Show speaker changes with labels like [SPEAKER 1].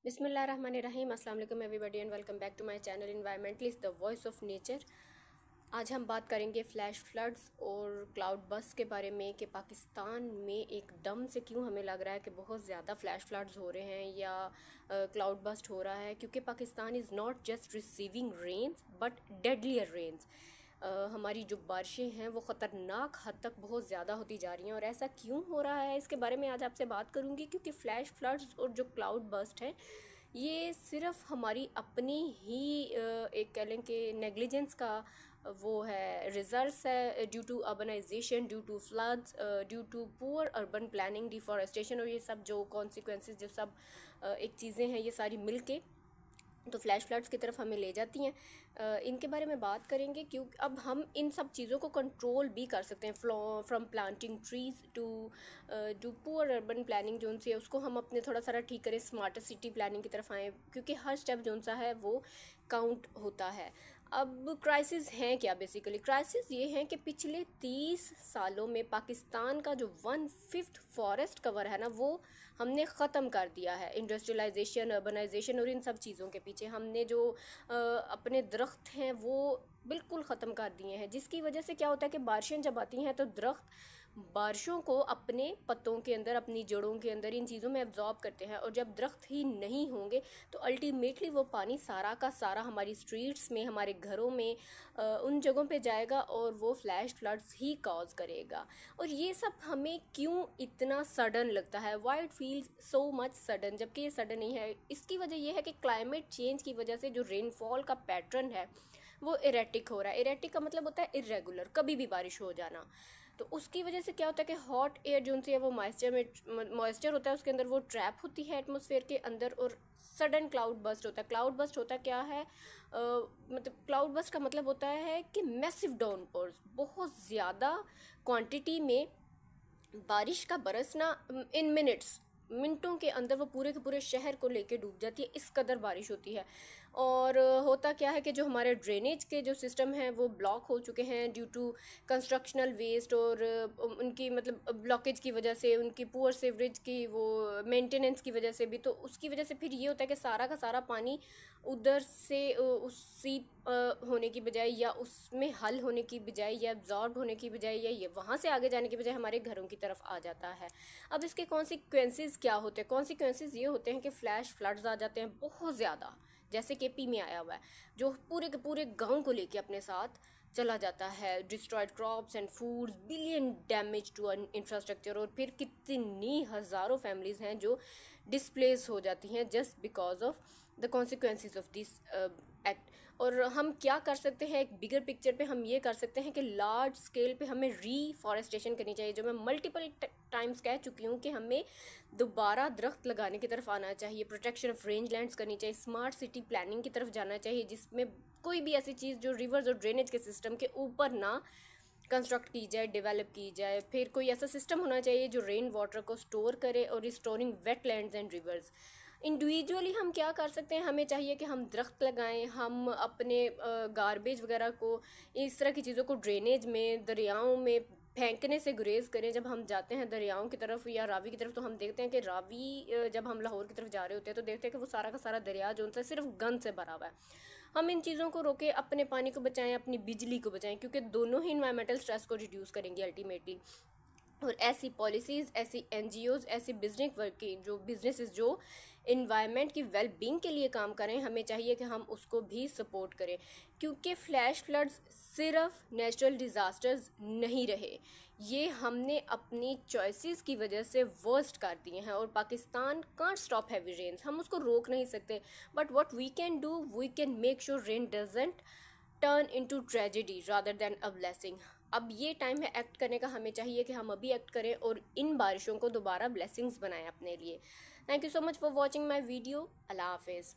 [SPEAKER 1] बिस्मिल्लाहिर्रहमानिर्रहीम। अस्सलाम वालेकुम everybody and welcome back to my channel environmentalist the voice of nature. आज हम बात करेंगे फ्लैश फ्लड्स और क्लाउड बस्ट के बारे में कि पाकिस्तान में एकदम से क्यों हमें लग रहा है कि बहुत ज़्यादा फ्लैश फ्लड्स हो रहे हैं या क्लाउड बस्ट हो रहा है, क्योंकि Pakistan is not just receiving rains but deadlier rains. हमारी जो बारिशें हैं वो ख़तरनाक हद तक बहुत ज़्यादा होती जा रही हैं। और ऐसा क्यों हो रहा है इसके बारे में आज आपसे बात करूंगी, क्योंकि फ्लैश फ्लड्स और जो क्लाउड बस्ट है ये सिर्फ हमारी अपनी ही एक कह लें कि नेग्लिजेंस का वो है, रिजल्ट्स है, due to urbanisation, due to floods, due to poor urban planning, deforestation, और ये सब जो कॉन्सिक्वेंसेस जो सब एक चीज़ें हैं ये सारी मिलके तो फ्लैश फ्लड्स की तरफ हमें ले जाती हैं। इनके बारे में बात करेंगे क्योंकि अब हम इन सब चीज़ों को कंट्रोल भी कर सकते हैं, from planting trees to poor urban planning जो उनसे उसको हम अपने थोड़ा सारा ठीक करें, स्मार्टर सिटी प्लानिंग की तरफ आएँ, क्योंकि हर स्टेप जो सा है वो काउंट होता है। अब क्राइसिस हैं क्या? बेसिकली क्राइसिस ये हैं कि पिछले 30 सालों में पाकिस्तान का जो 1/5 फॉरेस्ट कवर है ना वो हमने ख़त्म कर दिया है। इंडस्ट्रियलाइजेशन, अर्बनाइजेशन और इन सब चीज़ों के पीछे हमने जो अपने दरख्त हैं वो बिल्कुल ख़त्म कर दिए हैं, जिसकी वजह से क्या होता है कि बारिशें जब आती हैं तो दरख्त बारिशों को अपने पत्तों के अंदर, अपनी जड़ों के अंदर, इन चीज़ों में एब्जॉर्ब करते हैं। और जब दरख्त ही नहीं होंगे तो अल्टीमेटली वो पानी सारा का सारा हमारी स्ट्रीट्स में, हमारे घरों में, उन जगहों पे जाएगा और वो फ्लैश फ्लड्स ही कॉज करेगा। और ये सब हमें क्यों इतना सडन लगता है? Why it feels so much sudden, जबकि ये सडन नहीं है। इसकी वजह यह है कि क्लाइमेट चेंज की वजह से जो रेनफॉल का पैटर्न है वो इरेटिक हो रहा है। इरेटिक का मतलब होता है इरेगुलर, कभी भी बारिश हो जाना। तो उसकी वजह से क्या होता है कि हॉट एयर जो है वो मॉइस्चर होता है उसके अंदर, वो ट्रैप होती है एटमॉस्फेयर के अंदर, और सडन क्लाउड बस्ट होता है। क्लाउड बस्ट होता क्या है? मतलब क्लाउड बस्ट का मतलब होता है कि मैसिव डाउनपोर्स, बहुत ज़्यादा क्वांटिटी में बारिश का बरसना, इन मिनटों के अंदर वो पूरे के पूरे शहर को लेके डूब जाती है, इस कदर बारिश होती है। और होता क्या है कि जो हमारे ड्रेनेज के जो सिस्टम हैं वो ब्लॉक हो चुके हैं ड्यू टू कंस्ट्रक्शनल वेस्ट, और उनकी मतलब ब्लॉकेज की वजह से, उनकी पुअर सीवरेज की वो मेंटेनेंस की वजह से भी। तो उसकी वजह से फिर ये होता है कि सारा का सारा पानी उधर से उसी होने की बजाय या उसमें हल होने की बजाय या एब्जॉर्ब होने की बजाय या ये वहाँ से आगे जाने की बजाय हमारे घरों की तरफ आ जाता है। अब इसके कॉन्सिक्वेंसेस क्या होते हैं? कॉन्सिक्वेंसेस ये होते हैं कि फ्लैश फ्लड्स आ जाते हैं बहुत ज़्यादा, जैसे केपी में आया हुआ है, जो पूरे के पूरे गांव को लेके अपने साथ चला जाता है। Destroyed crops and foods, billion damage to infrastructure, और फिर कितनी हज़ारों फैमिलीज़ हैं जो डिस्प्लेस हो जाती हैं just because of the consequences of this act. और हम क्या कर सकते हैं? एक बिगर पिक्चर पे हम ये कर सकते हैं कि लार्ज स्केल पे हमें रीफॉरेस्टेशन करनी चाहिए, जो मैं मल्टीपल टाइम्स कह चुकी हूँ कि हमें दोबारा दरख्त लगाने की तरफ आना चाहिए, प्रोटेक्शन ऑफ रेंज लैंड्स करनी चाहिए, स्मार्ट सिटी प्लानिंग की तरफ जाना चाहिए, जिसमें कोई भी ऐसी चीज़ जो रिवर्स और ड्रेनेज के सिस्टम के ऊपर ना कंस्ट्रक्ट की जाए, डेवलप की जाए। फिर कोई ऐसा सिस्टम होना चाहिए जो रेन वाटर को स्टोर करे और restoring wetlands and reverse. Individually हम क्या कर सकते हैं? हमें चाहिए कि हम दरख्त लगाएं, हम अपने गार्बेज वगैरह को, इस तरह की चीज़ों को ड्रेनेज में, दरियाओं में फेंकने से गुरेज करें। जब हम जाते हैं दरियाओं की तरफ या रावी की तरफ तो हम देखते हैं कि रावी, जब हम लाहौर की तरफ जा रहे होते हैं तो देखते हैं कि वो सारा का सारा दरिया जो उनसे सिर्फ गंद से भरा हुआ है। हम इन चीज़ों को रोकें, अपने पानी को बचाएं, अपनी बिजली को बचाएं, क्योंकि दोनों ही इन्वायरमेंटल स्ट्रेस को रिड्यूस करेंगे अल्टीमेटली। और ऐसी पॉलिसीज़, ऐसी एनजीओज़, ऐसी बिजनेसेस जो इन्वायरमेंट की वेल बींग के लिए काम करें, हमें चाहिए कि हम उसको भी सपोर्ट करें, क्योंकि फ्लैश फ्लड्स सिर्फ नेचुरल डिज़ास्टर्स नहीं रहे, ये हमने अपनी चॉइसेस की वजह से वर्स्ट कर दिए हैं। और Pakistan can't stop heavy rains, हम उसको रोक नहीं सकते, but what we can do, we can make sure rain doesn't turn into tragedy rather than a blessing. अब ये टाइम है एक्ट करने का, हमें चाहिए कि हम अभी एक्ट करें और इन बारिशों को दोबारा ब्लेसिंग्स बनाएं अपने लिए। Thank you so much for watching my video. अल्लाह हाफिज़।